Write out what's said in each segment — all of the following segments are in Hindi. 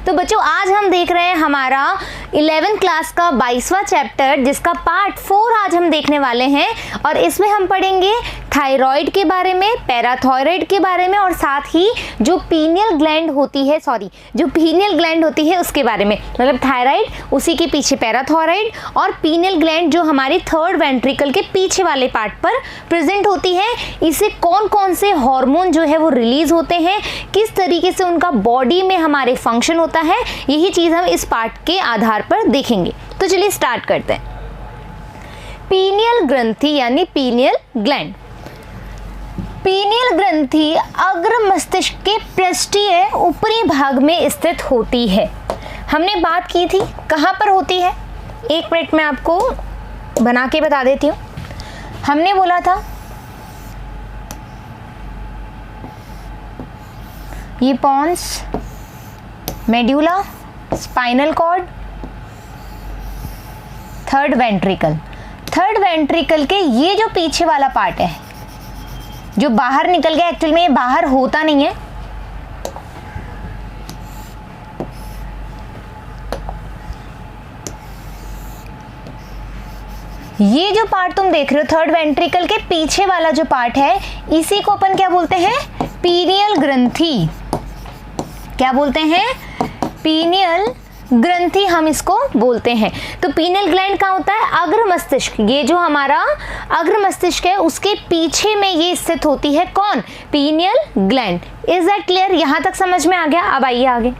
तो बच्चों आज हम देख रहे हैं हमारा 11th क्लास का 22वां चैप्टर, जिसका पार्ट 4 आज हम देखने वाले हैं। और इसमें हम पढ़ेंगे थायराइड के बारे में, पैराथायराइड के बारे में, और साथ ही जो पीनियल ग्लैंड होती है उसके बारे में। मतलब थायराइड, उसी के पीछे पैराथायराइड, और पीनियल ग्लैंड जो हमारी थर्ड वेंट्रिकल के पीछे वाले पार्ट पर प्रेजेंट होती है। इसे कौन कौन से हार्मोन जो है वो रिलीज होते हैं, किस तरीके से उनका बॉडी में हमारे फंक्शन होता है, यही चीज हम इस पार्ट के आधार पर देखेंगे। तो चलिए स्टार्ट करते हैं। पीनियल ग्रंथि यानी पीनियल ग्लैंड। पीनियल ग्रंथि अग्र मस्तिष्क के पृष्ठीय ऊपरी भाग में स्थित होती है। हमने बात की थी कहाँ पर होती है, 1 मिनट में आपको बना के बता देती हूँ। हमने बोला था ये pons, medulla, spinal cord, third ventricle के ये जो पीछे वाला पार्ट है जो बाहर निकल गया, एक्चुअल में ये बाहर होता नहीं है, ये जो पार्ट तुम देख रहे हो थर्ड वेंट्रिकल के पीछे वाला जो पार्ट है, इसी को अपन क्या बोलते हैं, पीनियल ग्रंथि। क्या बोलते हैं, पीनियल ग्रंथि हम इसको बोलते हैं। तो पीनियल ग्लैंड कहाँ होता है, अग्र मस्तिष्क, ये जो हमारा अग्र मस्तिष्क है उसके पीछे में ये स्थित होती है। कौन, pineal gland. Is that clear, यहां तक समझ में आ गया। अब आइए आगे।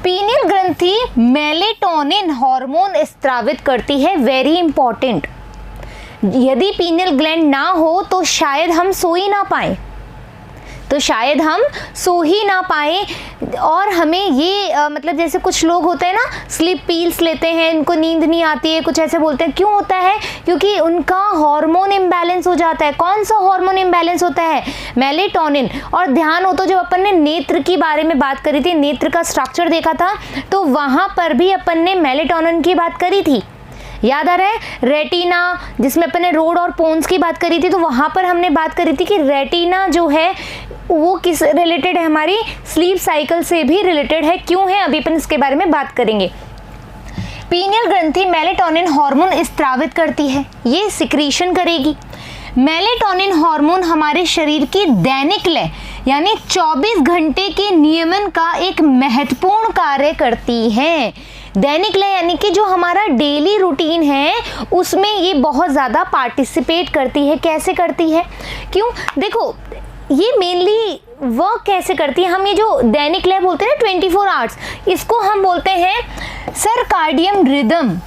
पीनियल ग्रंथि मेलेटोनिन हार्मोन स्त्रावित करती है। वेरी इंपॉर्टेंट, यदि पीनियल ग्लैंड ना हो तो शायद हम सो ही ना पाए, और हमें ये मतलब जैसे कुछ लोग होते हैं ना, स्लीप पील्स लेते हैं, इनको नींद नहीं आती है, कुछ ऐसे बोलते हैं। क्यों होता है, क्योंकि उनका हार्मोन इम्बैलेंस हो जाता है। कौन सा हार्मोन इम्बैलेंस होता है, मेलेटोनिन। और ध्यान हो तो जब अपन ने नेत्र के बारे में बात करी थी, नेत्र का स्ट्रक्चर देखा था, तो वहां पर भी अपन ने मेलेटोनिन की बात करी थी। याद आ रहा है, रेटिना जिसमें अपन ने रोड और पोन्स की बात करी थी, तो वहां पर हमने बात करी थी कि रेटिना जो है वो किस रिलेटेड है, हमारी स्लीप साइकिल से भी रिलेटेड है। क्यों है, अभी अपन इसके बारे में बात करेंगे। पीनियल ग्रंथि मेलेटोनिन हार्मोन स्त्रावित करती है, ये सिक्रीशन करेगी। मेलेटोनिन हार्मोन हमारे शरीर की दैनिक लय यानी 24 घंटे के नियमन का एक महत्वपूर्ण कार्य करती है। दैनिक लय यानी कि जो हमारा डेली रूटीन है उसमें ये बहुत ज़्यादा पार्टिसिपेट करती है। कैसे करती है, क्यों, देखो ये मेनली वर्क कैसे करती है, हम ये जो दैनिक लय बोलते हैं 24 आवर्स, इसको हम बोलते हैं सर्काडियन रिदम।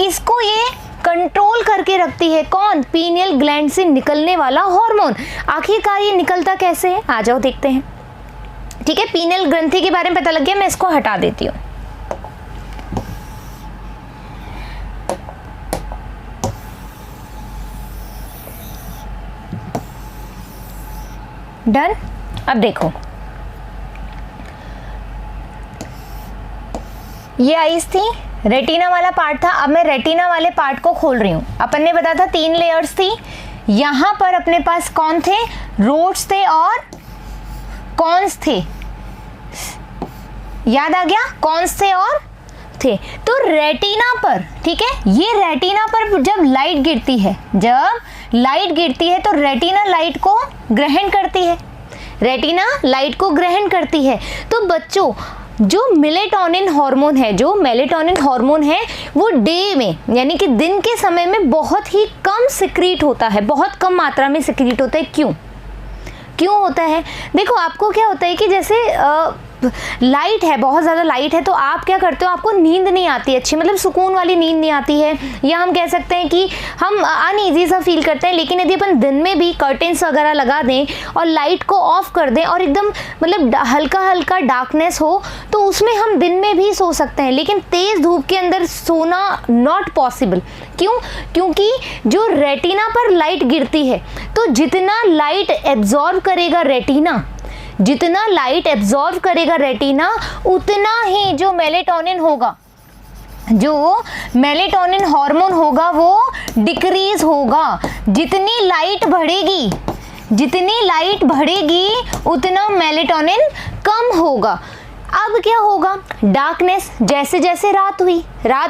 इसको ये कंट्रोल करके रखती है। कौन, पीनियल ग्लैंड से निकलने वाला हार्मोन। आखिरकार ये निकलता कैसे है, आ जाओ देखते हैं। ठीक है, पीनियल ग्रंथि के बारे में पता लग गया, मैं इसको हटा देती हूँ। डन। अब देखो ये आईज थी, रेटिना वाला पार्ट था। अब मैं रेटिना वाले पार्ट को खोल रही हूँ। अपन ने बताया था 3 लेयर्स थी। यहाँ पर अपने पास कौन थे, रोड्स थे और कॉन्स थे। याद आ गया, कॉन्स थे और थे। तो रेटिना पर, ठीक है, ये रेटिना पर जब लाइट गिरती है तो रेटिना लाइट को ग्रहण करती है। तो बच्चों जो मेलेटोनिन हार्मोन है वो डे में यानी कि दिन के समय में बहुत ही कम सिक्रीट होता है, बहुत कम मात्रा में सिक्रीट होता है। क्यों होता है, देखो आपको क्या होता है कि जैसे लाइट है, बहुत ज़्यादा लाइट है, तो आप क्या करते हो, आपको नींद नहीं आती अच्छी, मतलब सुकून वाली नींद नहीं आती है, या हम कह सकते हैं कि हम अनईजी सा फील करते हैं। लेकिन यदि अपन दिन में भी कर्टेन्स वगैरह लगा दें और लाइट को ऑफ कर दें और एकदम मतलब हल्का हल्का डार्कनेस हो, तो उसमें हम दिन में भी सो सकते हैं। लेकिन तेज़ धूप के अंदर सोना नॉट पॉसिबल। क्यों, क्योंकि जो रेटिना पर लाइट गिरती है, तो जितना लाइट एब्जॉर्ब करेगा रेटिना, उतना ही जो मेलेटोनिन हार्मोन होगा वो डिक्रीज होगा। जितनी लाइट बढ़ेगी उतना मेलेटोनिन कम होगा। अब क्या होगा, डार्कनेस, जैसे जैसे रात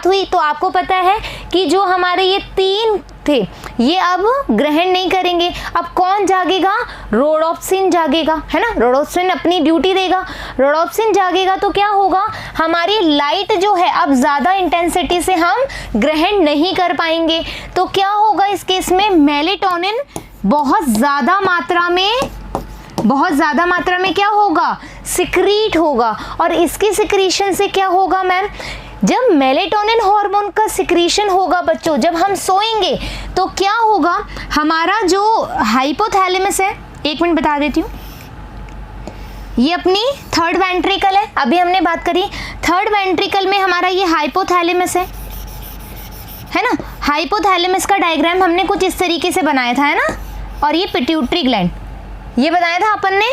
हुई तो आपको पता है कि जो हमारे ये 3 थे ये अब ग्रहण नहीं करेंगे। अब कौन जागेगा, रोडोप्सिन जागेगा, है ना, रोडोप्सिन अपनी ड्यूटी देगा। रोडोप्सिन जागेगा तो क्या होगा, हमारी लाइट जो है अब ज़्यादा इंटेंसिटी से हम ग्रहण नहीं कर पाएंगे। तो क्या होगा इस केस में, मेलेटोनिन बहुत ज़्यादा मात्रा में क्या होगा, सिक्रीट होगा। और इसकी सिक्रीशन से क्या होगा मैम, जब मेलेटोनिन हार्मोन का सिक्रीशन होगा बच्चों, जब हम सोएंगे तो क्या होगा, हमारा जो हाइपोथैलेमस है, 1 मिनट बता देती हूँ, ये अपनी 3rd वेंट्रिकल है, अभी हमने बात करी 3rd वेंट्रिकल में हमारा ये हाइपोथैलेमस है ना। हाइपोथैलेमस का डायग्राम हमने कुछ इस तरीके से बनाया था, है ना, और ये पिट्यूटरी ग्लैंड, ये बताया था अपन ने,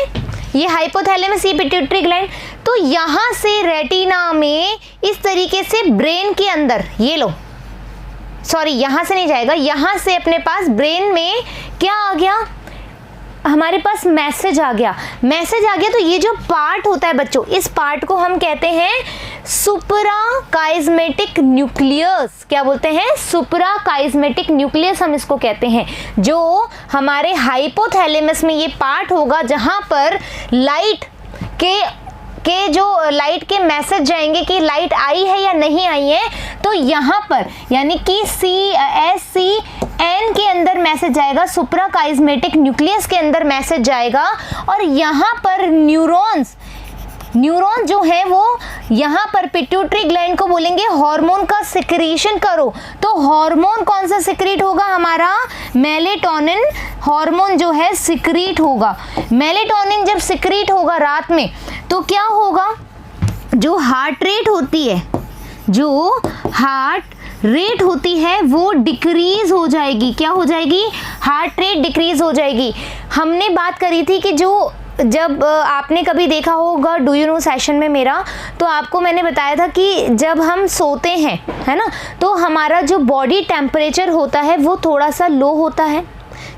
ये हाइपोथैलेमस, ये पिट्यूटरी ग्लैंड। तो यहाँ से रेटिना में इस तरीके से ब्रेन के अंदर, ये लो, सॉरी यहाँ से नहीं जाएगा, यहाँ से अपने पास ब्रेन में क्या आ गया, हमारे पास मैसेज आ गया। तो ये जो पार्ट होता है बच्चों, इस पार्ट को हम कहते हैं सुप्राकाइस्मेटिक न्यूक्लियस। क्या बोलते हैं, सुप्राकाइस्मेटिक न्यूक्लियस हम इसको कहते हैं। जो हमारे हाइपोथैलेमस में ये पार्ट होगा जहां पर लाइट के मैसेज जाएंगे कि लाइट आई है या नहीं आई है। तो यहाँ पर यानी कि CSCN के अंदर मैसेज जाएगा, सुप्राकाइस्मेटिक न्यूक्लियस के अंदर मैसेज जाएगा, और यहाँ पर न्यूरॉन जो है वो यहाँ पर पिट्यूटरी ग्लैंड को बोलेंगे हार्मोन का सिक्रीशन करो। तो हार्मोन कौन सा सिक्रीट होगा, हमारा मेलेटोनिन हार्मोन जो है सिक्रीट होगा। मेलेटोनिन जब सिक्रीट होगा रात में तो क्या होगा, जो हार्ट रेट होती है वो डिक्रीज हो जाएगी। क्या हो जाएगी, हार्ट रेट डिक्रीज हो जाएगी। हमने बात करी थी कि जब आपने कभी देखा होगा डू यू नो सेशन में मेरा, तो आपको मैंने बताया था कि जब हम सोते हैं, है ना, तो हमारा जो बॉडी टेम्परेचर होता है वो थोड़ा सा लो होता है,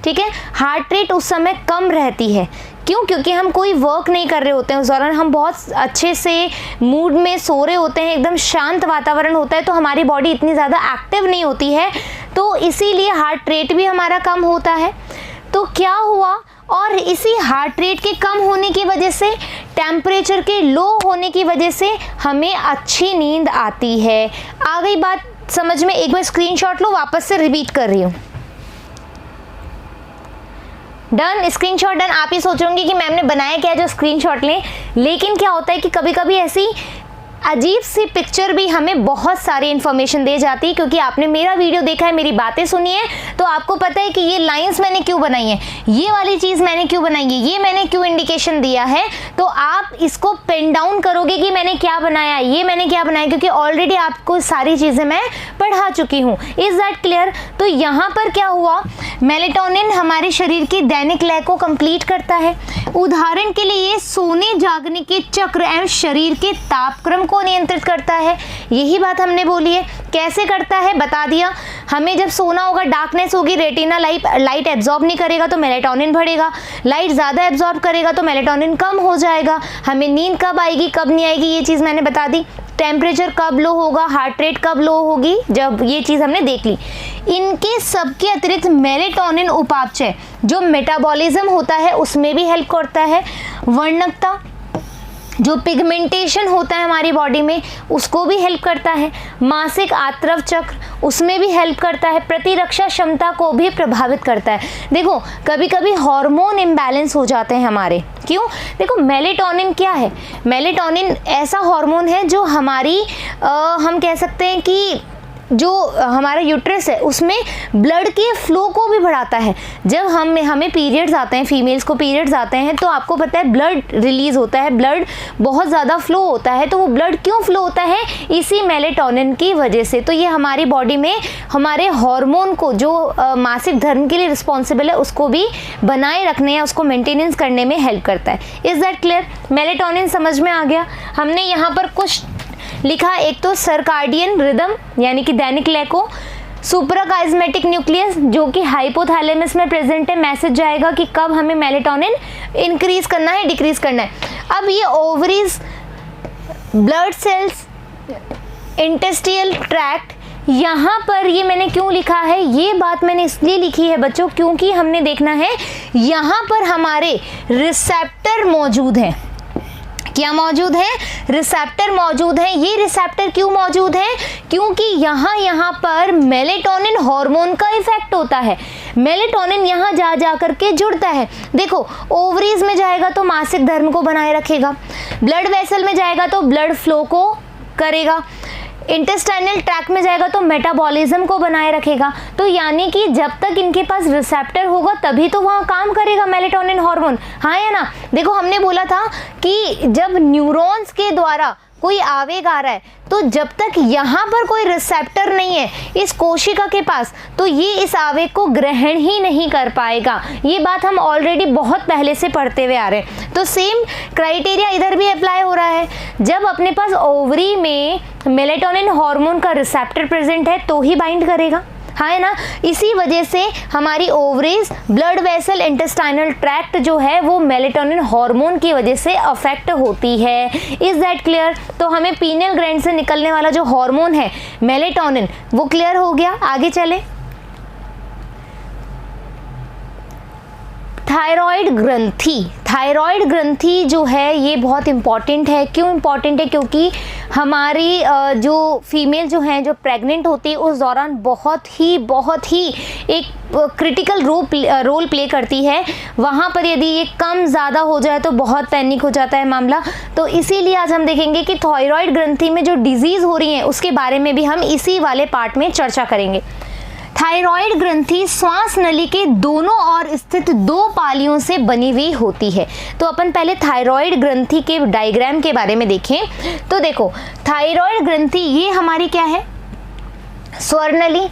ठीक है, हार्ट रेट उस समय कम रहती है। क्यों, क्योंकि हम कोई वर्क नहीं कर रहे होते हैं उस दौरान, हम बहुत अच्छे से मूड में सो रहे होते हैं, एकदम शांत वातावरण होता है, तो हमारी बॉडी इतनी ज़्यादा एक्टिव नहीं होती है, तो इसीलिए हार्ट रेट भी हमारा कम होता है। तो क्या हुआ, और इसी हार्ट रेट के कम होने की वजह से, टेम्परेचर के लो होने की वजह से हमें अच्छी नींद आती है। आ गई बात समझ में, एक बार स्क्रीनशॉट लो, वापस से रिपीट कर रही हूँ। Done, screenshot done. आप ही सोच होंगे कि मैम ने बनाया क्या जो स्क्रीनशॉट लें, लेकिन क्या होता है कि कभी कभी ऐसी अजीब सी पिक्चर भी हमें बहुत सारी इन्फॉर्मेशन दे जाती है, क्योंकि आपने मेरा वीडियो देखा है, मेरी बातें सुनी है, तो आपको पता है कि ये लाइंस मैंने क्यों बनाई है, ये वाली चीज़ मैंने क्यों बनाई है, ये मैंने क्यों इंडिकेशन दिया है। तो आप इसको पेन डाउन करोगे कि मैंने क्या बनाया, ये मैंने क्या बनाया, क्योंकि ऑलरेडी आपको सारी चीज़ें मैं पढ़ा चुकी हूँ। Is that clear. तो यहाँ पर क्या हुआ, मेलेटोनिन हमारे शरीर की दैनिक लय को कंप्लीट करता है। उदाहरण के लिए ये सोने जागने के चक्र एवं शरीर के तापक्रम को नियंत्रित करता है। यही बात हमने बोली है। कैसे करता है बता दिया। हमें जब सोना होगा, डार्कनेस होगी, रेटिना लाइट एब्जॉर्ब नहीं करेगा तो मेलेटोनिन बढ़ेगा, लाइट ज़्यादा एब्जॉर्ब करेगा तो मेलेटोनिन कम हो जाएगा। हमें नींद कब आएगी कब नहीं आएगी ये चीज़ मैंने बता दी। टेम्परेचर कब लो होगा, हार्ट रेट कब लो होगी, जब ये चीज़ हमने देख ली। इनके सबके अतिरिक्त मेलेटोनिन उपापचय जो मेटाबॉलिज्म होता है उसमें भी हेल्प करता है। वर्णकता जो पिगमेंटेशन होता है हमारी बॉडी में उसको भी हेल्प करता है। मासिक आत्रव चक्र उसमें भी हेल्प करता है। प्रतिरक्षा क्षमता को भी प्रभावित करता है। देखो कभी कभी हार्मोन इम्बैलेंस हो जाते हैं हमारे, क्यों? देखो मेलेटोनिन क्या है, मेलेटोनिन ऐसा हार्मोन है जो हमारी हम कह सकते हैं कि जो हमारा यूट्रस है उसमें ब्लड के फ्लो को भी बढ़ाता है। जब हमें पीरियड्स आते हैं, फीमेल्स को पीरियड्स आते हैं, तो आपको पता है ब्लड रिलीज होता है, ब्लड बहुत ज़्यादा फ्लो होता है। तो वो ब्लड क्यों फ्लो होता है? इसी मेलेटोनिन की वजह से। तो ये हमारी बॉडी में हमारे हार्मोन को जो मासिक धर्म के लिए रिस्पॉन्सिबल है उसको भी बनाए रखने या उसको मेंटेनेंस करने में हेल्प करता है। Is that clear? मेलेटोनिन समझ में आ गया। हमने यहाँ पर कुछ लिखा, एक तो सर्काडियन रिदम यानी कि दैनिक लय को, सुप्राकाइस्मेटिक न्यूक्लियस जो कि हाइपोथैलेमस में प्रेजेंट है, मैसेज जाएगा कि कब हमें मेलेटोनिन इंक्रीज करना है डिक्रीज करना है। अब ये ovaries blood cells, intestinal tract, यहाँ पर ये मैंने क्यों लिखा है, ये बात मैंने इसलिए लिखी है बच्चों क्योंकि हमने देखना है यहाँ पर हमारे रिसेप्टर मौजूद हैं। क्या मौजूद है? रिसेप्टर मौजूद है। ये रिसेप्टर क्यों मौजूद है? क्योंकि यहाँ पर मेलेटोनिन हार्मोन का इफेक्ट होता है। मेलेटोनिन यहाँ जा करके जुड़ता है। देखो, ओवरीज में जाएगा तो मासिक धर्म को बनाए रखेगा, ब्लड वेसल में जाएगा तो ब्लड फ्लो को करेगा, इंटेस्टाइनल ट्रैक्ट में जाएगा तो मेटाबॉलिज्म को बनाए रखेगा। तो यानी कि जब तक इनके पास रिसेप्टर होगा तभी तो वहाँ काम करेगा मेलेटोनिन हार्मोन, हाँ या ना। देखो, हमने बोला था कि जब न्यूरॉन्स के द्वारा कोई आवेग आ रहा है तो जब तक यहाँ पर कोई रिसेप्टर नहीं है इस कोशिका के पास तो ये इस आवेग को ग्रहण ही नहीं कर पाएगा। ये बात हम ऑलरेडी बहुत पहले से पढ़ते हुए आ रहे हैं। तो सेम क्राइटेरिया इधर भी अप्लाई हो रहा है। जब अपने पास ओवरी में मेलेटोनिन हार्मोन का रिसेप्टर प्रेजेंट है तो ही बाइंड करेगा, हाँ है ना। इसी वजह से हमारी ovaries, blood vessel, intestinal tract जो है वो मेलेटोनिन हार्मोन की वजह से अफेक्ट होती है। Is that clear? तो हमें पीनियल ग्लैंड से निकलने वाला जो हार्मोन है मेलेटोनिन वो क्लियर हो गया। आगे चले, थायराइड ग्रंथि। थायराइड ग्रंथि जो है ये बहुत इंपॉर्टेंट है। क्यों इंपॉर्टेंट है? क्योंकि हमारी जो फीमेल जो हैं जो प्रेग्नेंट होती है उस दौरान बहुत ही एक क्रिटिकल रोल प्ले करती है। वहाँ पर यदि ये कम ज़्यादा हो जाए तो बहुत पैनिक हो जाता है मामला। तो इसीलिए आज हम देखेंगे कि थायराइड ग्रंथि में जो डिजीज़ हो रही है उसके बारे में भी हम इसी वाले पार्ट में चर्चा करेंगे। थायराइड ग्रंथि श्वास नली के दोनों ओर स्थित दो पालियों से बनी हुई होती है। तो अपन पहले थायराइड ग्रंथि के डायग्राम के बारे में देखें तो देखो, थायराइड ग्रंथि ये हमारी क्या है? स्वरनली,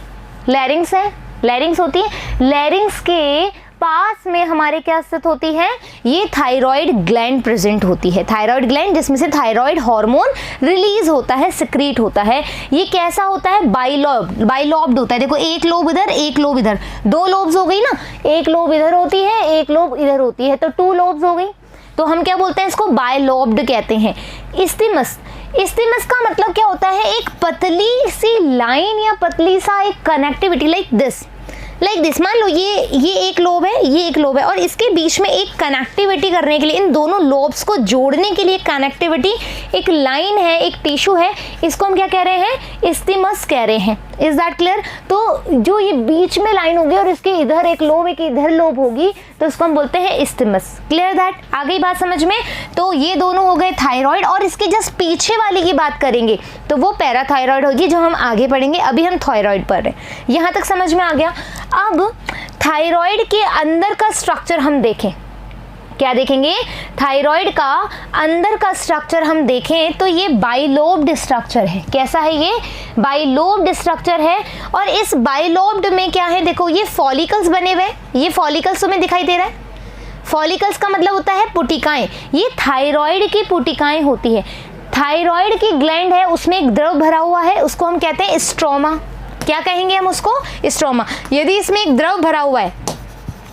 लैरिंग्स है, लैरिंग्स होती है। लैरिंग्स के पास में हमारे क्या स्थित होती है? ये थायराइड ग्लैंड प्रेजेंट होती है। थायराइड ग्लैंड जिसमें से थायराइड हार्मोन रिलीज होता है, सिक्रीट होता है। ये कैसा होता है? बाइलॉब्ड होता है। देखो, एक लोब इधर, एक लोब इधर, दो लोब्स हो गई ना, एक लोब इधर होती है, एक लोब इधर होती है, तो 2 लोब्स हो गई। तो हम क्या बोलते हैं इसको? बाइलॉब्ड कहते हैं। इस्थिमस, इस्थिमस का मतलब क्या होता है? एक पतली सी लाइन या पतली सा एक कनेक्टिविटी लाइक दिस। मान लो ये एक लोब है, ये एक लोब है और इसके बीच में एक कनेक्टिविटी करने के लिए, इन दोनों लोब्स को जोड़ने के लिए कनेक्टिविटी, एक लाइन है, एक टिश्यू है, इसको हम क्या कह रहे हैं? इस्थिमस कह रहे हैं। Is that clear? तो जो ये बीच में लाइन होगी और इसके इधर एक लोब, एक इधर लोब होगी, तो इसको हम बोलते हैं इस्थिमस। Clear that? आ गई बात समझ में? तो ये दोनों हो गए थायराइड, और इसके जस्ट पीछे वाले की बात करेंगे तो वो पैराथायराइड होगी जो हम आगे पढ़ेंगे। अभी हम थायराइड पढ़ रहे हैं। यहाँ तक समझ में आ गया? अब थायराइड के अंदर का स्ट्रक्चर हम देखें। क्या देखेंगे? थायराइड का अंदर का स्ट्रक्चर हम देखें तो ये बाइलोब्ड स्ट्रक्चर है। कैसा है ये? बाइलोब्ड स्ट्रक्चर है। और इस बाइलोब्ड में क्या है? देखो, ये फॉलिकल्स बने हुए, ये फॉलिकल्स तुम्हें दिखाई दे रहा है। फॉलिकल्स का मतलब होता है पुटिकाएं। ये थायराइड की पुटिकाएं होती है। थायराइड की ग्लैंड है, उसमें एक द्रव भरा हुआ है, उसको हम कहते हैं स्ट्रोमा। क्या कहेंगे हम उसको? स्ट्रोमा। यदि इसमें एक द्रव भरा हुआ है,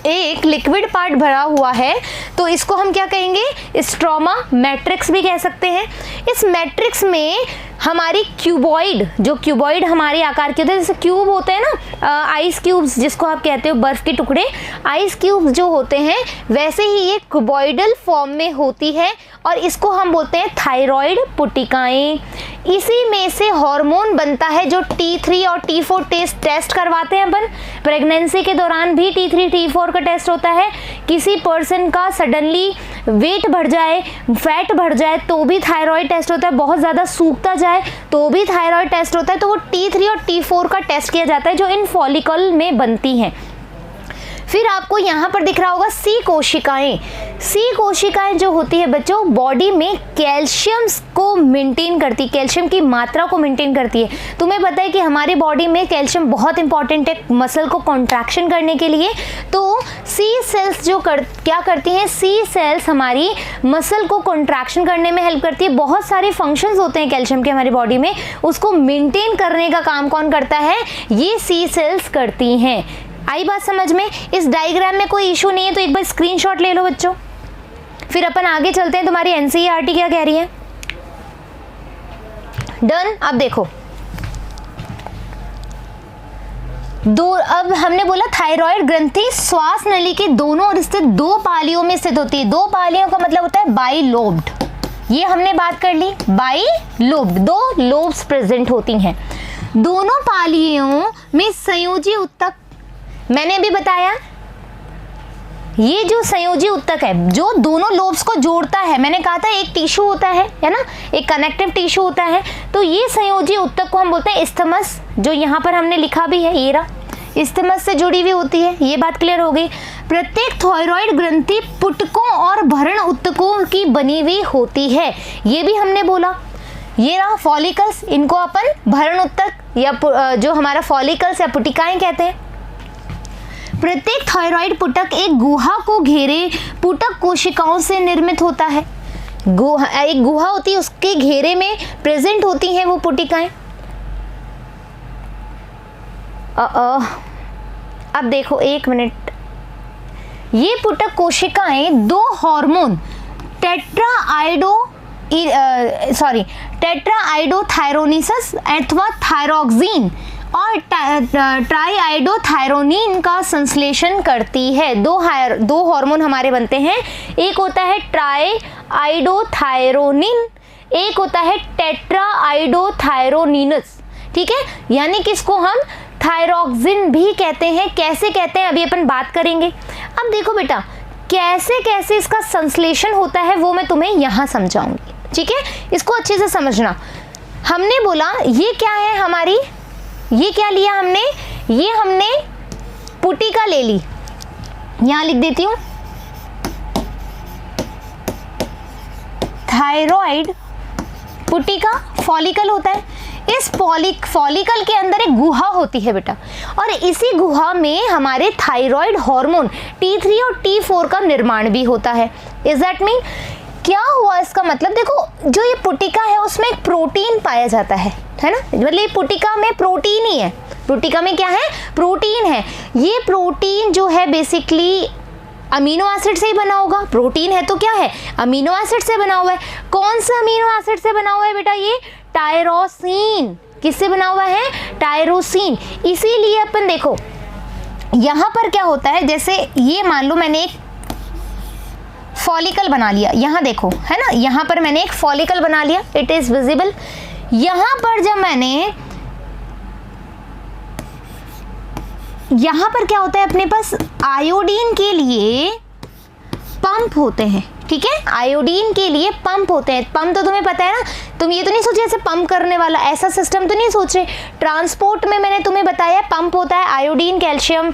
एक लिक्विड पार्ट भरा हुआ है, तो इसको हम क्या कहेंगे? स्ट्रोमा। मैट्रिक्स भी कह सकते हैं। इस मैट्रिक्स में हमारी क्यूबॉइड, जो क्यूबॉइड हमारे आकार के होते हैं, जैसे क्यूब होते हैं ना, आइस क्यूब्स जिसको आप कहते हो, बर्फ के टुकड़े, आइस क्यूब्स जो होते हैं, वैसे ही ये क्यूबॉइडल फॉर्म में होती है और इसको हम बोलते हैं थायराइड पुटिकाएं। इसी में से हार्मोन बनता है जो T3 और T4 टेस्ट करवाते हैं अपन। प्रेगनेंसी के दौरान भी T3 T4 का टेस्ट होता है। किसी पर्सन का सडनली वेट बढ़ जाए, फैट बढ़ जाए तो भी थायराइड टेस्ट होता है। बहुत ज़्यादा सूखता जाए तो भी थायराइड टेस्ट होता है। तो वो T3 और T4 का टेस्ट किया जाता है जो इन फॉलिकल में बनती हैं। फिर आपको यहाँ पर दिख रहा होगा सी कोशिकाएं। सी कोशिकाएं जो होती है बच्चों, बॉडी में कैल्शियम को मेंटेन करती है, कैल्शियम की मात्रा को मेंटेन करती है। तुम्हें पता है कि हमारे बॉडी में कैल्शियम बहुत इंपॉर्टेंट है मसल को कॉन्ट्रैक्शन करने के लिए। तो सी सेल्स जो क्या करती हैं? सी सेल्स हमारी मसल को कॉन्ट्रैक्शन करने में हेल्प करती है। बहुत सारे फंक्शंस होते हैं कैल्शियम के हमारी बॉडी में, उसको मेंटेन करने का काम कौन करता है? ये सी सेल्स करती हैं। आई बात समझ में? इस डायग्राम में कोई इशू नहीं है तो एक बार स्क्रीनशॉट ले लो बच्चों। फिर अपन आगे चलते हैं। तुम्हारी एनसीईआरटी क्या कह रही है? डन। अब देखो अब हमने बोला थायराइड ग्रंथि श्वास नली के दोनों ओर स्थित दो पालियों में स्थित होती है। दो पालियों का मतलब होता है बाई लोब्ड, ये हमने बात कर ली, बाई लोब्ड, दो लोब्स प्रेजेंट होती हैं। दोनों पालियों में संयोजी उत्तक, मैंने अभी बताया ये जो संयोजी उत्तक है जो दोनों लोब्स को जोड़ता है, मैंने कहा था एक टिश्यू होता है ना, एक कनेक्टिव टिश्यू होता है, तो ये संयोजी उत्तक को हम बोलते हैं इस्थमस, जो यहाँ पर हमने लिखा भी है, ये रहा, इस्थमस से जुड़ी हुई होती है। ये बात क्लियर हो गई। प्रत्येक थायराइड ग्रंथि पुटकों और भरण उत्तकों की बनी हुई होती है, ये भी हमने बोला। ये रहा फॉलिकल्स, इनको अपन भरण उत्तक या जो हमारा फॉलिकल्स या पुटिकाएं कहते हैं। प्रत्येक थायराइड पुटक एक गुहा को घेरे पुटक कोशिकाओं से निर्मित होता है। एक गुहा होती है, उसके घेरे में प्रेजेंट होती हैं वो पुटिकाएं। अब देखो एक मिनट, ये पुटक कोशिकाएं दो हार्मोन टेट्राआइडोथायरोनिसस अथवा थायरोक्सिन और ट्राईआइडोथायरोनिन का संश्लेषण करती है। दो हार्मोन हमारे बनते हैं, एक होता है ट्राईआइडोथायरोनिन, एक होता है टेट्राआइडोथायरोनिनस, ठीक है, यानी कि इसको हम थायरोक्सिन भी कहते हैं। कैसे कहते हैं अभी अपन बात करेंगे। अब देखो बेटा कैसे कैसे इसका संश्लेषण होता है वो मैं तुम्हें यहाँ समझाऊंगी, ठीक है, इसको अच्छे से समझना। हमने बोला ये क्या है हमारी, ये क्या लिया हमने, ये हमने पुटिका ले ली, यहां लिख देती हूं थायराइड पुटिका, फॉलिकल होता है। इस फॉलिकल के अंदर एक गुहा होती है बेटा, और इसी गुहा में हमारे थायराइड हार्मोन T3 और T4 का निर्माण भी होता है। इज दैट मीन क्या हुआ, इसका मतलब देखो जो ये पुटिका है उसमें एक प्रोटीन पाया जाता है ना, मतलब ये पुटिका में प्रोटीन ही है। पुटिका में क्या है, प्रोटीन है। ये प्रोटीन जो है बेसिकली अमीनो एसिड से ही बना होगा। प्रोटीन है तो क्या है, अमीनो एसिड से बना हुआ है। कौन सा अमीनो एसिड से बना हुआ है बेटा, ये टायरोसिन। किससे बना हुआ है, टायरोसिन। इसीलिए अपन देखो यहाँ पर क्या होता है, जैसे ये मान लो मैंने एक फॉलिकल बना लिया, यहाँ देखो है ना, यहाँ पर मैंने एक फॉलिकल बना लिया, इट इज विजिबल। यहाँ पर जब मैंने, यहाँ पर क्या होता है, अपने पास आयोडीन के लिए पंप होते हैं, ठीक है, आयोडीन के लिए पंप होते हैं। पंप तो तुम्हें पता है ना, तुम ये तो नहीं सोचे ऐसे पंप करने वाला ऐसा सिस्टम तो नहीं सोच रहे। ट्रांसपोर्ट में मैंने तुम्हें बताया पंप होता है, आयोडीन, कैल्शियम,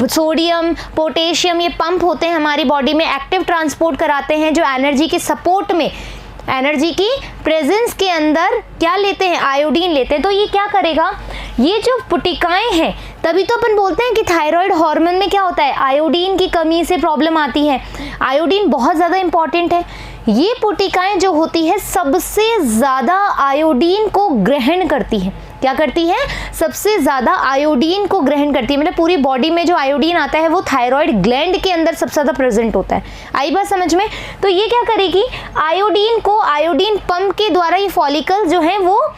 सोडियम, पोटेशियम, ये पंप होते हैं हमारी बॉडी में, एक्टिव ट्रांसपोर्ट कराते हैं, जो एनर्जी के सपोर्ट में, एनर्जी की प्रेजेंस के अंदर क्या लेते हैं, आयोडीन लेते हैं। तो ये क्या करेगा, ये जो पुटिकाएं हैं, तभी तो अपन बोलते हैं कि थायराइड हार्मोन में क्या होता है, आयोडीन की कमी से प्रॉब्लम आती है। आयोडीन बहुत ज़्यादा इंपॉर्टेंट है। ये पुटिकाएं जो होती है सबसे ज़्यादा आयोडीन को ग्रहण करती है। क्या करती है, सबसे ज़्यादा आयोडीन को ग्रहण करती है। मतलब पूरी बॉडी में जो आयोडीन आता है वो थायराइड ग्लैंड के अंदर सबसे ज़्यादा प्रेजेंट होता है। आई बात समझ में। तो ये क्या करेगी, आयोडीन को आयोडीन पंप के द्वारा ये फॉलिकल जो है वो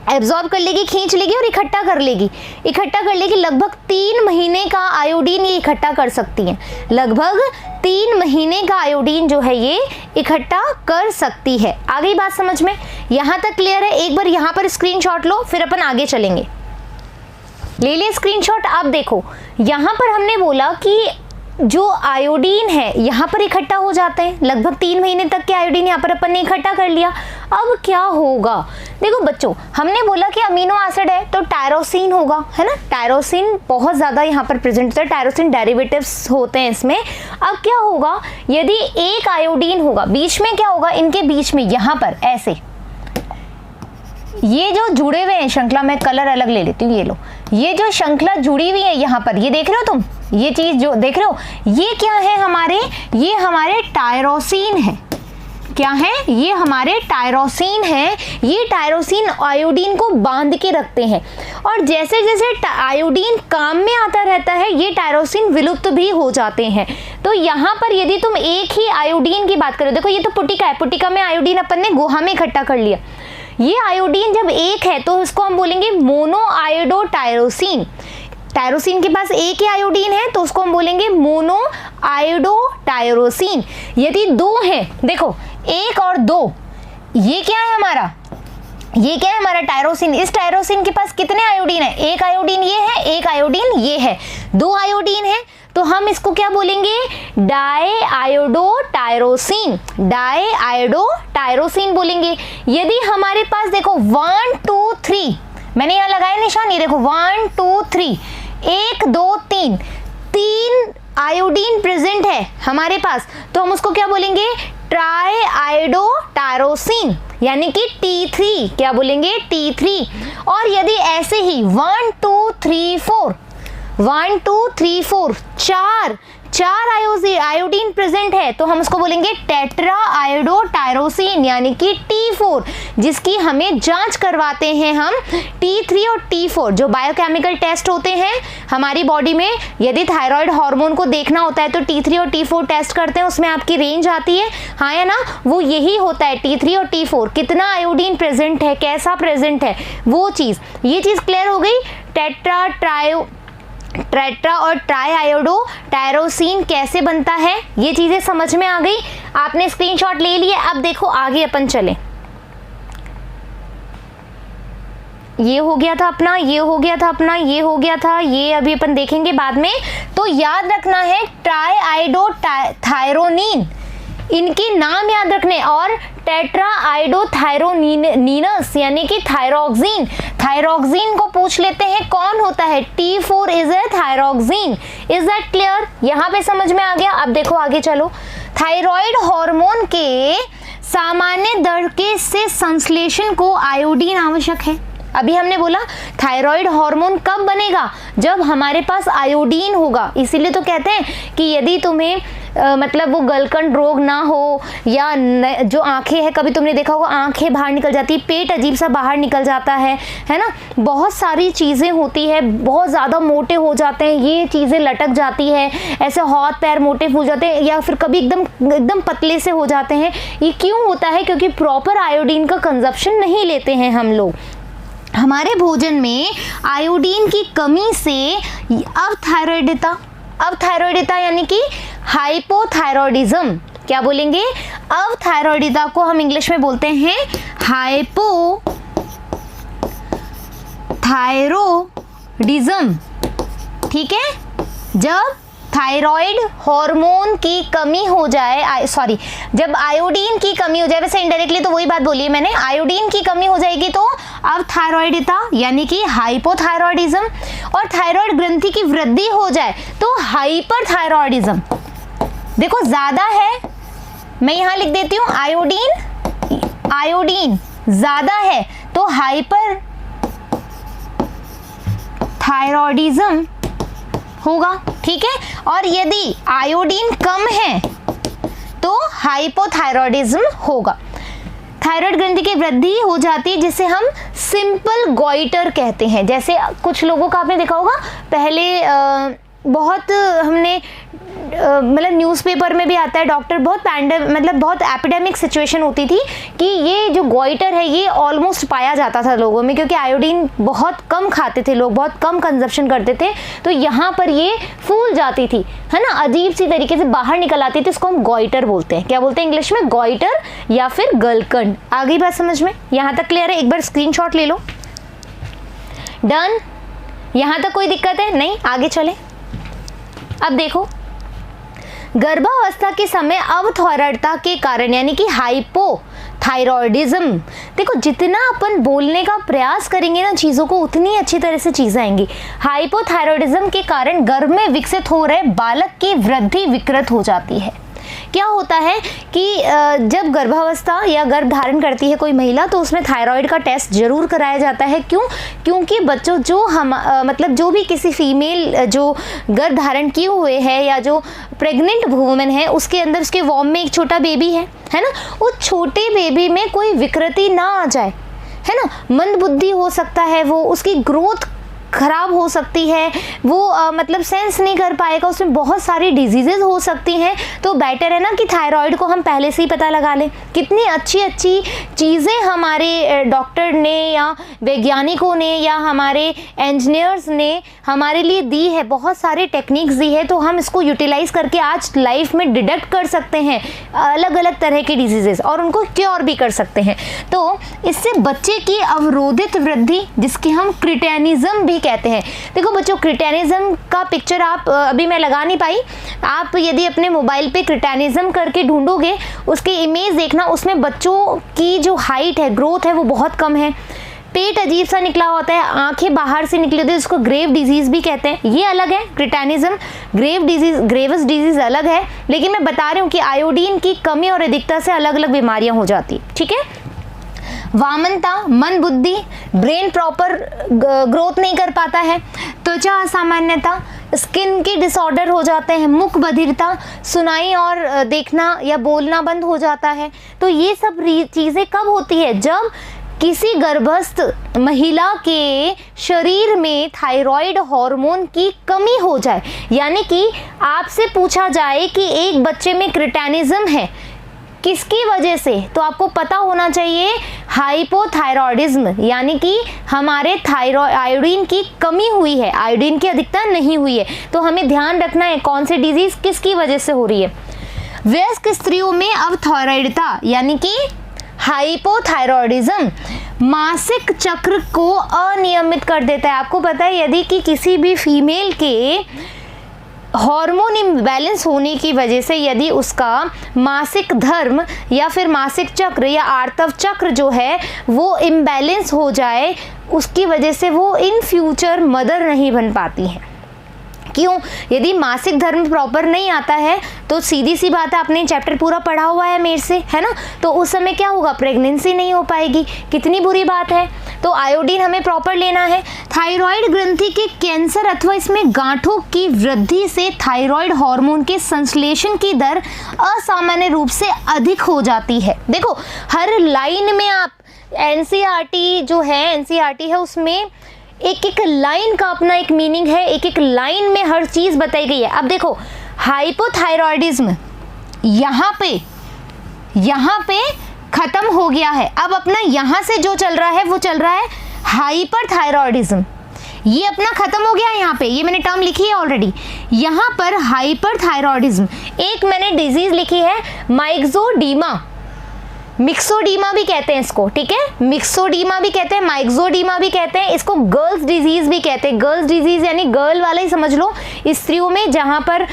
एब्जॉर्ब कर लेगी, खींच लेगी और इकट्ठा कर लेगी। लगभग 3 महीने का आयोडीन ये इकट्ठा कर सकती है। लगभग 3 महीने का आयोडीन जो है ये इकट्ठा कर सकती है। आ गई बात समझ में, यहाँ तक क्लियर है। एक बार यहाँ पर स्क्रीनशॉट लो, फिर अपन आगे चलेंगे। ले ले स्क्रीनशॉट। आप देखो यहाँ पर हमने बोला कि जो आयोडीन है यहाँ पर इकट्ठा हो जाते हैं। लगभग 3 महीने तक के आयोडीन यहाँ पर अपन ने इकट्ठा कर लिया। अब क्या होगा, देखो बच्चों, हमने बोला कि अमीनो एसिड है तो टायरोसिन होगा, है ना। टायरोसिन बहुत ज़्यादा यहाँ पर प्रेजेंट होता है, टायरोसिन डेरिवेटिव्स होते हैं इसमें। अब क्या होगा, यदि एक आयोडीन होगा, बीच में क्या होगा, इनके बीच में यहाँ पर ऐसे ये जो जुड़े हुए हैं श्रृंखला, में कलर अलग ले लेती हूँ, ये लो, ये जो श्रृंखला जुड़ी हुई है यहाँ पर, ये देख रहे हो तुम, ये चीज जो देख रहे हो, ये क्या है हमारे, ये हमारे टायरोसिन है। क्या है, ये हमारे टायरोसिन है। ये टायरोसिन आयोडीन को बांध के रखते हैं, और जैसे जैसे आयोडीन काम में आता रहता है ये टायरोसिन विलुप्त भी हो जाते हैं। तो यहाँ पर यदि तुम एक ही आयोडीन की बात करो, देखो ये तो पुटिका है, पुटिका में आयोडीन अपन ने गुहा में इकट्ठा कर लिया। ये आयोडीन जब एक है तो इसको हम बोलेंगे मोनोआयोडोटायरोसिन। टायरोसिन के पास एक ही आयोडीन है तो उसको हम बोलेंगे मोनोआयोडोटायरोसिन। यदि दो हैं, देखो 1 और 2, ये क्या है हमारा, ये क्या है हमारा टायरोसिन। इस टायरोसिन के पास कितने आयोडीन है, एक आयोडीन ये है, एक आयोडीन ये है, 2 आयोडीन है, तो हम इसको क्या बोलेंगे, डाईआयोडोटायरोसिन, डाईआयोडोटायरोसिन बोलेंगे। यदि हमारे पास देखो 1 2 3, मैंने यहाँ लगाया निशान, ये देखो 1 2 3, 1 2 3, 3 आयोडीन प्रेजेंट है हमारे पास, तो हम उसको क्या बोलेंगे, ट्राईआयोडोटायरोसिन, यानी कि T3, क्या बोलेंगे, T3। और यदि ऐसे ही 1 2 3 4, 1 2 3 4, 4 आयोडीन प्रेजेंट है, तो हम उसको बोलेंगे टेट्रा आयोडोटायरोसिन, यानी कि T4, जिसकी हमें जांच करवाते हैं हम T3 और T4। जो बायोकेमिकल टेस्ट होते हैं हमारी बॉडी में, यदि थायराइड हार्मोन को देखना होता है तो T3 और T4 टेस्ट करते हैं, उसमें आपकी रेंज आती है, हाँ या ना, वो यही होता है T3 और T4, कितना आयोडीन प्रेजेंट है, कैसा प्रेजेंट है, वो चीज़, ये चीज़ क्लियर हो गई। टेट्रा और ट्राईआयोडोटायरोसिन कैसे बनता है, ये चीजें समझ में आ गई, आपने स्क्रीनशॉट ले लिए। अब देखो आगे अपन चले, ये हो गया था अपना, ये हो गया था अपना, ये हो गया था, ये अभी अपन देखेंगे बाद में। तो याद रखना है ट्राईआयोडोथायरोनिन, इनके नाम याद रखने, और टेट्राआयोडोथायरोनिनस यानी कि थायरोक्सिन, थायरोक्सिन को पूछ लेते हैं कौन होता है, T4 is a thyroxine. Is that clear, यहाँ पे समझ में आ गया। अब देखो आगे चलो, थायराइड हार्मोन के सामान्य दर के से संश्लेषण को आयोडीन आवश्यक है। अभी हमने बोला थायराइड हार्मोन कब बनेगा, जब हमारे पास आयोडीन होगा। इसीलिए तो कहते हैं कि यदि तुम्हें मतलब वो गलकंड रोग ना हो, या जो आंखें हैं, कभी तुमने देखा होगा आंखें बाहर निकल जाती है, पेट अजीब सा बाहर निकल जाता है ना, बहुत सारी चीज़ें होती है, बहुत ज़्यादा मोटे हो जाते हैं, ये चीज़ें लटक जाती है, ऐसे हाथ पैर मोटे फूल जाते हैं, या फिर कभी एकदम पतले से हो जाते हैं। ये क्यों होता है, क्योंकि प्रॉपर आयोडीन का कंजप्शन नहीं लेते हैं हम लोग। हमारे भोजन में आयोडीन की कमी से अवथायरॉयडिता यानी कि हाइपोथायरॉयडिज्म, क्या बोलेंगे, अवथायरॉयडिता को हम इंग्लिश में बोलते हैं हाइपोथायरॉयडिज्म। ठीक है, जब थायराइड हार्मोन की कमी हो जाए, जब आयोडीन की कमी हो जाए, वैसे इनडायरेक्टली तो वही बात बोली है मैंने, आयोडीन की कमी हो जाएगी तो अवथायरॉयडिता यानी कि हाइपोथायरॉयडिज्म, और थायराइड ग्रंथि की वृद्धि हो जाए तो हाइपरथायरॉयडिज्म। देखो ज्यादा है, मैं यहां लिख देती हूं, आयोडीन ज्यादा है तो हाइपर थायरॉयडिज्म होगा। ठीक है, और यदि आयोडीन कम है तो हाइपोथायरॉयडिज्म होगा। थायराइड ग्रंथि की वृद्धि हो जाती है जिसे हम सिंपल गॉइटर कहते हैं। जैसे कुछ लोगों का आपने देखा होगा, पहले बहुत हमने मतलब न्यूज़पेपर में भी आता है, डॉक्टर बहुत बहुत एपिडेमिक सिचुएशन होती थी कि ये जो गॉइटर है ये ऑलमोस्ट पाया जाता था लोगों में, क्योंकि आयोडीन बहुत कम खाते थे लोग, बहुत कम कंजप्शन करते थे, तो यहाँ पर ये फूल जाती थी, है ना, अजीब सी तरीके से बाहर निकल आती थी। इसको हम गॉइटर बोलते हैं। क्या बोलते हैं इंग्लिश में, गॉइटर या फिर गलकंड। आ गई बात समझ में, यहाँ तक क्लियर है? एक बार स्क्रीनशॉट ले लो। डन, यहाँ तक कोई दिक्कत है? नहीं, आगे चले। अब देखो, गर्भावस्था के समय अवथायरॉयडिता के कारण यानी कि हाइपोथायरॉयडिज्म, देखो जितना अपन बोलने का प्रयास करेंगे ना चीज़ों को, उतनी अच्छी तरह से चीज़ें आएंगी। हाइपोथायरॉयडिज्म के कारण गर्भ में विकसित हो रहे बालक की वृद्धि विकृत हो जाती है। क्या होता है कि जब गर्भावस्था या गर्भ धारण करती है कोई महिला, तो उसमें थायराइड का टेस्ट जरूर कराया जाता है। क्यों? क्योंकि बच्चों जो मतलब जो भी किसी फीमेल जो गर्भ धारण किए हुए है या जो प्रेग्नेंट वुमेन है, उसके अंदर उसके वॉम में एक छोटा बेबी है ना, उस छोटे बेबी में कोई विकृति ना आ जाए, है ना, मंद बुद्धि हो सकता है, वो उसकी ग्रोथ ख़राब हो सकती है, वो मतलब सेंस नहीं कर पाएगा, उसमें बहुत सारी डिजीज़ेज हो सकती हैं। तो बेटर है ना कि थायराइड को हम पहले से ही पता लगा लें। कितनी अच्छी अच्छी चीज़ें हमारे डॉक्टर ने या वैज्ञानिकों ने या हमारे इंजीनियर्स ने हमारे लिए दी है, बहुत सारे टेक्निक्स दी है, तो हम इसको यूटिलाइज़ करके आज लाइफ में डिटेक्ट कर सकते हैं अलग अलग तरह की डिजीज़ेस और उनको क्योर भी कर सकते हैं। तो इससे बच्चे की अवरोधित वृद्धि, जिसकी हम क्रिटेनिज्म भी कहते हैं। देखो बच्चों, क्रिटेनिज्म का पिक्चर आप अभी मैं लगा नहीं पाई, आप यदि अपने मोबाइल पे क्रिटेनिज्म करके ढूंढोगे, उसकी इमेज देखना, उसमें बच्चों की जो हाइट है, ग्रोथ है, वो बहुत कम है। पेट अजीब सा निकला होता है, आंखें बाहर से निकली होती है, जिसको ग्रेव डिजीज़ भी कहते हैं। ये अलग है क्रिटेनिज्म, ग्रेवस डिजीज़ अलग है। लेकिन मैं बता रही हूँ कि आयोडीन की कमी और अधिकता से अलग अलग बीमारियाँ हो जाती, ठीक है। वामनता, मन बुद्धि, ब्रेन प्रॉपर ग्रोथ नहीं कर पाता है, त्वचा असामान्यता, स्किन के डिसऑर्डर हो जाते हैं, मुख बधिरता, सुनाई और देखना या बोलना बंद हो जाता है। तो ये सब चीज़ें कब होती है? जब किसी गर्भस्थ महिला के शरीर में थायराइड हार्मोन की कमी हो जाए। यानी कि आपसे पूछा जाए कि एक बच्चे में क्रिटेनिज्म है, किसकी वजह से, तो आपको पता होना चाहिए हाइपोथायरॉयडिज्म, यानी कि हमारे थायराइड आयोडीन की कमी हुई है, आयोडीन की अधिकता नहीं हुई है। तो हमें ध्यान रखना है कौन सी डिजीज किसकी वजह से हो रही है। वयस्क स्त्रियों में अवथायरॉयडिता यानी कि हाइपोथायरॉयडिज्म मासिक चक्र को अनियमित कर देता है। आपको पता है यदि कि किसी भी फीमेल के हार्मोन इम्बैलेंस होने की वजह से यदि उसका मासिक धर्म या फिर मासिक चक्र या आर्तव चक्र जो है वो इम्बैलेंस हो जाए, उसकी वजह से वो इन फ्यूचर मदर नहीं बन पाती हैं। क्यों? यदि मासिक धर्म प्रॉपर नहीं आता है तो सीधी सी बात है, आपने चैप्टर पूरा पढ़ा हुआ है मेरे से, है ना, तो उस समय क्या होगा, प्रेगनेंसी नहीं हो पाएगी। कितनी बुरी बात है। तो आयोडीन हमें प्रॉपर लेना है। थायराइड ग्रंथि के कैंसर अथवा इसमें गांठों की वृद्धि से थायराइड हार्मोन के संश्लेषण की दर असामान्य रूप से अधिक हो जाती है। देखो हर लाइन में आप एनसीईआरटी जो है, एनसीईआरटी है, उसमें एक एक लाइन का अपना एक मीनिंग है, एक एक लाइन में हर चीज़ बताई गई है। अब देखो हाइपोथायरॉयडिज्म यहाँ पे खत्म हो गया है। अब अपना यहाँ से जो चल रहा है वो चल रहा है हाइपरथायरॉयडिज्म। ये अपना खत्म हो गया है यहाँ पे, ये मैंने टर्म लिखी है ऑलरेडी। यहाँ पर हाइपरथायरॉयडिज्म, एक मैंने डिजीज लिखी है माइक्सोडीमा, मिक्सोडीमा भी कहते हैं इसको, ठीक है, मिक्सोडीमा भी कहते हैं, माइक्सोडीमा भी कहते हैं, इसको गर्ल्स डिजीज भी कहते हैं। गर्ल्स डिजीज यानी गर्ल वाला ही समझ लो, स्त्रियों में जहाँ पर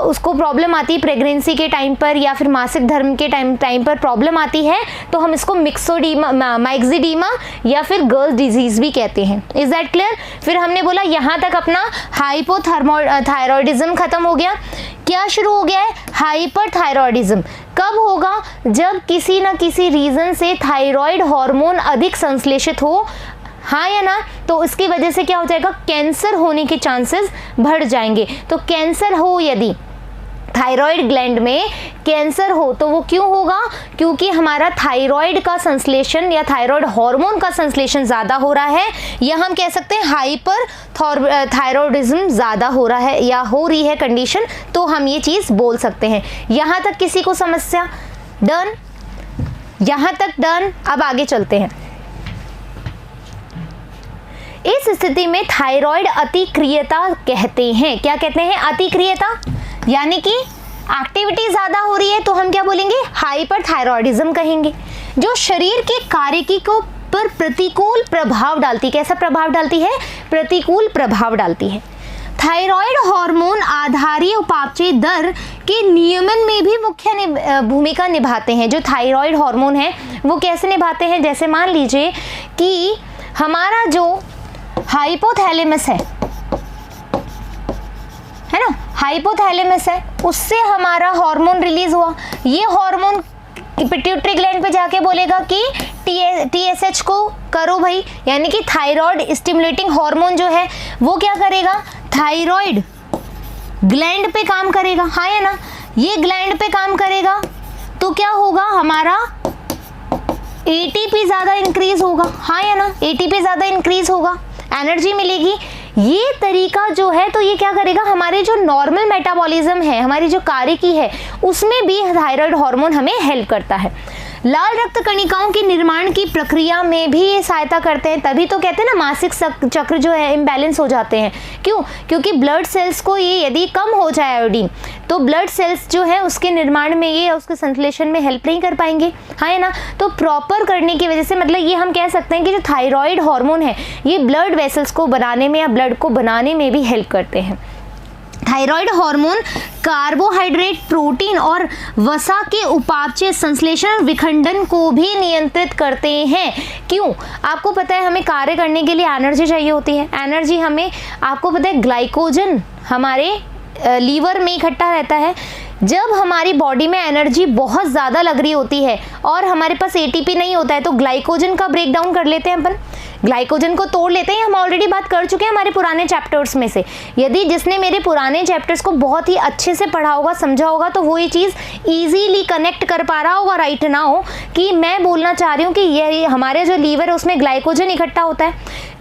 उसको प्रॉब्लम आती है प्रेगनेंसी के टाइम पर या फिर मासिक धर्म के टाइम पर प्रॉब्लम आती है, तो हम इसको मिक्सोडीमा, माइक्सोडीमा या फिर गर्ल्स डिजीज भी कहते हैं। Is that clear? फिर हमने बोला यहाँ तक अपना हाइपोथायरॉयडिज्म खत्म हो गया। क्या शुरू हो गया है? हाइपरथायरॉयडिज्म। कब होगा? जब किसी न किसी रीजन से थायराइड हार्मोन अधिक संश्लेषित हो, हाँ या ना, तो इसकी वजह से क्या हो जाएगा, कैंसर होने के चांसेस बढ़ जाएंगे। तो कैंसर हो, यदि थायराइड ग्लैंड में कैंसर हो तो वो क्यों होगा? क्योंकि हमारा थायराइड का संश्लेषण या थायराइड हार्मोन का संश्लेषण ज़्यादा हो रहा है, या हम कह सकते हैं हाइपर थायरॉयडिज्म ज़्यादा हो रहा है या हो रही है कंडीशन, तो हम ये चीज़ बोल सकते हैं। यहाँ तक किसी को समस्या? डन, यहाँ तक डन। अब आगे चलते हैं। इस स्थिति में थायराइड अतिक्रियता कहते हैं। क्या कहते हैं? अतिक्रियता, यानी कि एक्टिविटी ज़्यादा हो रही है तो हम क्या बोलेंगे? हाइपरथायरॉयडिज्म कहेंगे। जो शरीर के कार्यकी को पर प्रतिकूल प्रभाव डालती है। कैसा प्रभाव डालती है? प्रतिकूल प्रभाव डालती है। थायराइड हार्मोन आधारीय उपापचय दर के नियमन में भी मुख्य भूमिका निभाते हैं। जो थायराइड हार्मोन है वो कैसे निभाते हैं? जैसे मान लीजिए कि हमारा जो हाइपोथैलेमस है ना, हाइपोथैलेमस है, उससे हमारा हार्मोन रिलीज हुआ। ये हार्मोन पिट्यूटरी ग्लैंड पे जाके बोलेगा कि TSH को करो भाई, यानी कि थायराइड स्टिमुलेटिंग हार्मोन जो है वो क्या करेगा? थायराइड ग्लैंड पे काम करेगा, हाँ या ना। ये ग्लैंड पे काम करेगा तो क्या होगा? हमारा ATP ज़्यादा इंक्रीज होगा, हाँ या ना, ATP ज़्यादा इंक्रीज होगा। एनर्जी मिलेगी। ये तरीका जो है तो ये क्या करेगा, हमारे जो नॉर्मल मेटाबॉलिज्म है, हमारी जो कार्यकी है, उसमें भी थायराइड हार्मोन हमें हेल्प करता है। लाल रक्त कणिकाओं के निर्माण की प्रक्रिया में भी ये सहायता करते हैं। तभी तो कहते हैं ना मासिक चक्र जो है इम्बैलेंस हो जाते हैं। क्यों? क्योंकि ब्लड सेल्स को ये यदि कम हो जाए आयोडीन, तो ब्लड सेल्स जो है उसके निर्माण में ये उसके संश्लेषण में हेल्प नहीं कर पाएंगे, है ना। तो प्रॉपर करने की वजह से मतलब ये हम कह सकते हैं कि जो थायराइड हार्मोन है ये ब्लड वेसल्स को बनाने में या ब्लड को बनाने में भी हेल्प करते हैं। थायराइड हार्मोन कार्बोहाइड्रेट, प्रोटीन और वसा के उपापचय संश्लेषण और विखंडन को भी नियंत्रित करते हैं। क्यों? आपको पता है हमें कार्य करने के लिए एनर्जी चाहिए होती है। एनर्जी हमें, आपको पता है ग्लाइकोजन हमारे लीवर में इकट्ठा रहता है। जब हमारी बॉडी में एनर्जी बहुत ज़्यादा लग रही होती है और हमारे पास एटीपी नहीं होता है, तो ग्लाइकोजन का ब्रेक डाउन कर लेते हैं अपन, ग्लाइकोजन को तोड़ लेते हैं। हम ऑलरेडी बात कर चुके हैं हमारे पुराने चैप्टर्स में से। यदि जिसने मेरे पुराने चैप्टर्स को बहुत ही अच्छे से पढ़ा होगा, समझा होगा, तो वो ये चीज़ ईजीली कनेक्ट कर पा रहा होगा राइट नाउ कि मैं बोलना चाह रही हूँ कि ये हमारे जो लीवर है उसमें ग्लाइकोजन इकट्ठा होता है।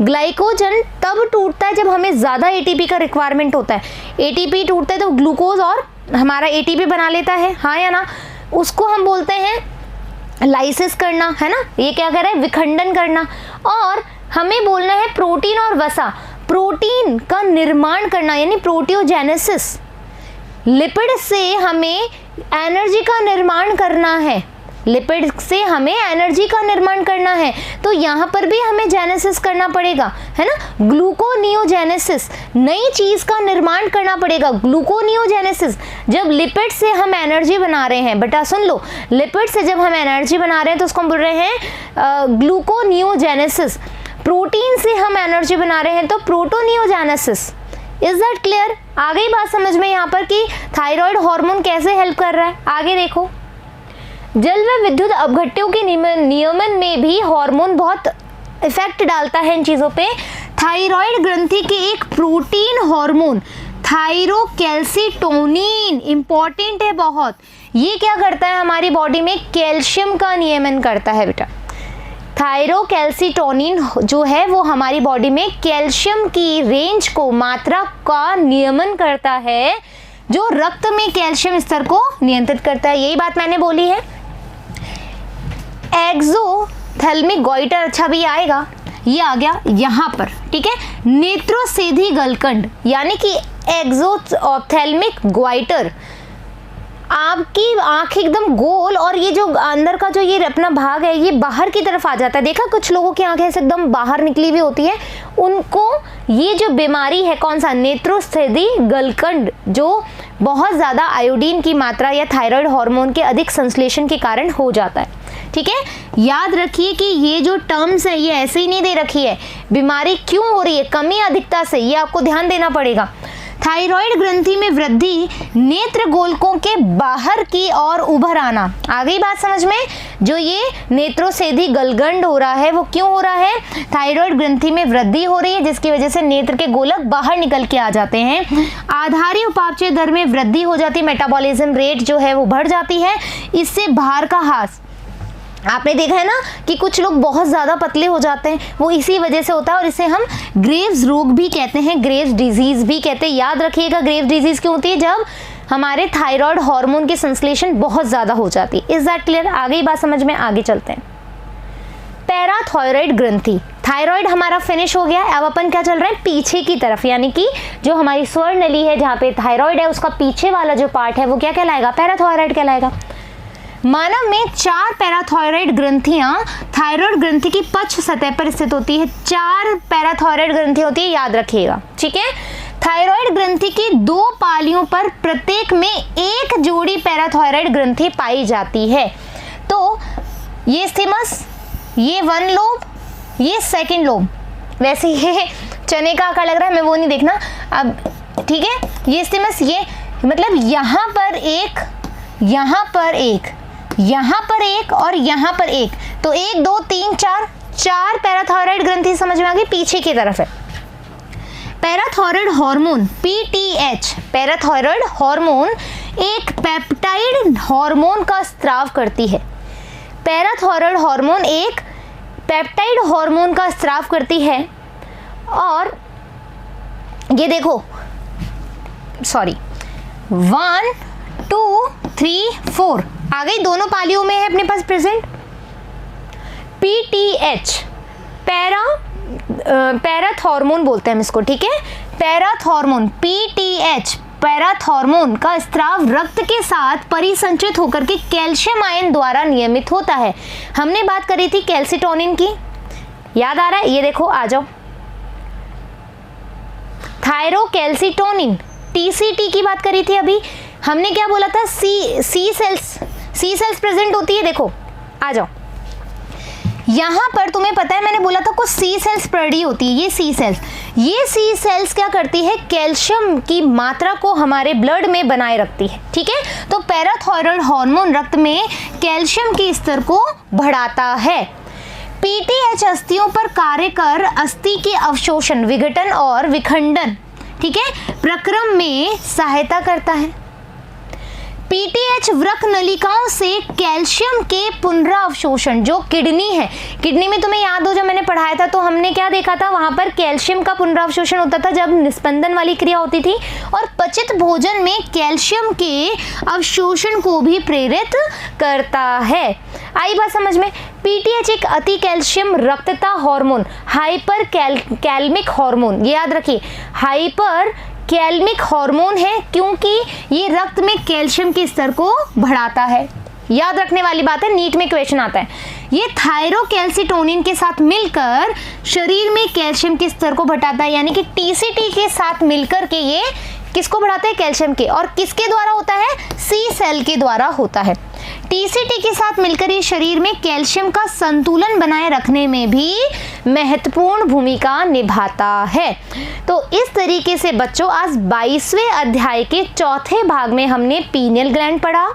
ग्लाइकोजन तब टूटता है जब हमें ज़्यादा एटीपी का रिक्वायरमेंट होता है। एटीपी टूटता है तो ग्लूकोज और हमारा एटीपी बना लेता है, हाँ या ना। उसको हम बोलते हैं लाइसिस करना, है ना। ये क्या कर रहा है? विखंडन करना। और हमें बोलना है प्रोटीन और वसा, प्रोटीन का निर्माण करना यानी प्रोटियोजेनेसिस। लिपिड से हमें एनर्जी का निर्माण करना है, लिपिड से हमें एनर्जी का निर्माण करना है, तो यहाँ पर भी हमें जेनेसिस करना पड़ेगा, है ना। ग्लूकोनियोजेनेसिस, नई चीज़ का निर्माण करना पड़ेगा। ग्लूकोनियोजेनेसिस, जब लिपिड से हम एनर्जी बना रहे हैं, बेटा सुन लो, लिपिड से जब हम एनर्जी बना रहे हैं तो उसको हम बोल रहे हैं ग्लूकोनियोजेनेसिस। प्रोटीन से हम एनर्जी बना रहे हैं तो प्रोटोनियोजेनेसिस। Is that clear? आ गई बात समझ में यहाँ पर कि थायराइड हार्मोन कैसे हेल्प कर रहा है। आगे देखो, जल व विद्युत अपघट्यों के नियमन में भी हार्मोन बहुत इफेक्ट डालता है इन चीज़ों पे। थायराइड ग्रंथि के एक प्रोटीन हार्मोन थायरोकैल्सिटोनिन इंपॉर्टेंट है बहुत। ये क्या करता है? हमारी बॉडी में कैल्शियम का नियमन करता है बेटा। थायरोकैल्सिटोनिन जो है वो हमारी बॉडी में कैल्शियम की रेंज को, मात्रा का नियमन करता है, जो रक्त में कैल्शियम स्तर को नियंत्रित करता है। यही बात मैंने बोली है। एक्सोथैल्मिक गॉइटर, अच्छा भी आएगा, ये आ गया यहाँ पर, ठीक है। नेत्रोसेधी गलकंड यानी कि एक्सोथैल्मिक ग्वाइटर, आपकी आंख एकदम गोल और ये जो अंदर का जो ये अपना भाग है ये बाहर की तरफ आ जाता है। देखा कुछ लोगों की आंखें ऐसे एकदम बाहर निकली हुई होती है, उनको ये जो बीमारी है, कौन सा? नेत्रोसेधी गलकंड, जो बहुत ज़्यादा आयोडीन की मात्रा या थायराइड हार्मोन के अधिक संश्लेषण के कारण हो जाता है, ठीक है। याद रखिए कि ये जो टर्म्स है ये ऐसे ही नहीं दे रखी है। बीमारी क्यों हो रही है, कमी अधिकता से, ये आपको ध्यान देना पड़ेगा। थायराइड ग्रंथि में वृद्धि, नेत्र गोलकों के बाहर की ओर उभर आना। आ गई बात समझ में? जो ये नेत्रोसेधी गलगंड हो रहा है वो क्यों हो रहा है? थायराइड ग्रंथि में वृद्धि हो रही है जिसकी वजह से नेत्र के गोलक बाहर निकल के आ जाते हैं। आधारी उपापचय दर में वृद्धि हो जाती है, मेटाबॉलिज्म रेट जो है वो बढ़ जाती है। इससे बाहर का ह्रास, आपने देखा है ना कि कुछ लोग बहुत ज़्यादा पतले हो जाते हैं, वो इसी वजह से होता है और इसे हम ग्रेव्स रोग भी कहते हैं, ग्रेव्स डिजीज़ भी कहते हैं। याद रखिएगा ग्रेव्स डिजीज़ क्यों होती है? जब हमारे थायराइड हार्मोन की संश्लेषण बहुत ज़्यादा हो जाती है। Is that clear? आ गई बात समझ में? आगे चलते हैं। पैराथायराइड ग्रंथि, थायराइड हमारा फिनिश हो गया, अब अपन क्या चल रहा है? पीछे की तरफ, यानी कि जो हमारी स्वर्ण नली है जहाँ पे थायराइड है उसका पीछे वाला जो पार्ट है वो क्या कहलाएगा? पैराथायराइड कहलाएगा। मानव में 4 पैराथायराइड ग्रंथियां थायराइड ग्रंथि की पक्ष सतह पर स्थित होती है। 4 पैराथायराइड ग्रंथि होती है, याद रखिएगा, ठीक है। थायराइड ग्रंथि की 2 पालियों पर प्रत्येक में 1 जोड़ी पैराथायराइड ग्रंथि पाई जाती है। तो ये स्थिमस, ये 1 लोब, ये 2nd लोब। वैसे ये चने का आकार लग रहा है, मैं वो नहीं देखना अब, ठीक है। ये स्थिमस, ये मतलब यहाँ पर एक, यहाँ पर एक, यहाँ पर एक और यहाँ पर एक, तो 1 2 3 4 पैराथायराइड ग्रंथि समझ में आ गई, पीछे की तरफ है। Parathyroid hormone PTH, parathyroid hormone एक पेप्टाइड हार्मोन का स्राव करती है। पैराथायराइड हार्मोन एक पेप्टाइड हार्मोन का स्राव करती है और ये देखो, सॉरी, 1 2 3 4 आ गई, दोनों पालियों में है अपने पास प्रेजेंट। PTH पैराथॉर्मोन बोलते हैं हम इसको, ठीक है, पैराथॉर्मोन। PTH पैराथॉर्मोन का स्राव रक्त के साथ परिसंचित होकर के कैल्शियम आयन द्वारा नियमित होता है। हमने बात करी थी कैल्सिटोनिन की, याद आ रहा है? ये देखो, आ जाओ, थायरोकैल्सिटोनिन, TCT की बात करी थी अभी। हमने क्या बोला था? सी सेल्स प्रेजेंट होती है, देखो आ जाओ। यहां पर तुम्हें पता है, मैंने बोला था कुछ सी सेल्स प्रेडी होती है, ये सी सेल्स क्या करती है? कैल्शियम की मात्रा को हमारे ब्लड में बनाए रखती है, ठीक है। तो पैराथायरॉयड हार्मोन रक्त में कैल्शियम के स्तर को बढ़ाता है। PTH अस्थियों पर कार्य कर अस्थि के अवशोषण, विघटन और विखंडन, ठीक है, प्रक्रम में सहायता करता है। PTH वृक्क नलिकाओं से कैल्शियम के पुनरावशोषण, जो किडनी है, किडनी में तुम्हें याद हो जब मैंने पढ़ाया था तो हमने क्या देखा था? वहां पर कैल्शियम का पुनरावशोषण होता था जब निस्पंदन वाली क्रिया होती थी, और पचित भोजन में कैल्शियम के अवशोषण को भी प्रेरित करता है। आई बात समझ में? PTH एक अति कैल्शियम रक्तता हार्मोन, हाइपर कैल्मिक हार्मोन, ये याद रखिए, हाइपर कैल्मिक हार्मोन है क्योंकि ये रक्त में कैल्शियम के स्तर को बढ़ाता है। याद रखने वाली बात है, नीट में क्वेश्चन आता है। ये थायरोकैल्सिटोनिन के साथ मिलकर शरीर में कैल्शियम के स्तर को बढ़ाता है, यानी कि TCT के साथ मिलकर के ये किसको बढ़ाता है? कैल्शियम के। और किसके द्वारा होता है? सी सेल के द्वारा होता है। TCT के साथ मिलकर ये शरीर में कैल्शियम का संतुलन बनाए रखने में भी महत्वपूर्ण भूमिका निभाता है। तो इस तरीके से बच्चों आज 22वें अध्याय के चौथे भाग में हमने पीनियल ग्लैंड पढ़ा,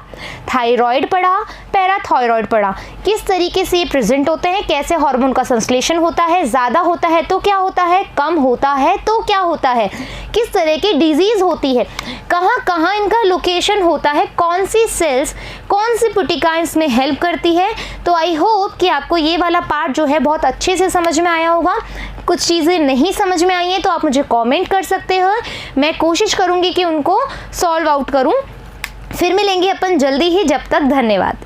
थायराइड पढ़ा, पैराथायरॉयड पढ़ा, किस तरीके से ये प्रेजेंट होते हैं, कैसे हार्मोन का संश्लेषण होता है, ज्यादा होता है तो क्या होता है, कम होता है तो क्या होता है, किस तरह की डिजीज होती है, कहाँ कहाँ इनका लोकेशन होता है, कौन सी सेल्स कौन सी पुटिका इसमें हेल्प करती है। तो आई होप कि आपको ये वाला पार्ट जो है बहुत अच्छे से समझ में आया होगा। कुछ चीज़ें नहीं समझ में आई हैं तो आप मुझे कमेंट कर सकते हो, मैं कोशिश करूँगी कि उनको सॉल्व आउट करूँ। फिर मिलेंगे अपन जल्दी ही, जब तक धन्यवाद।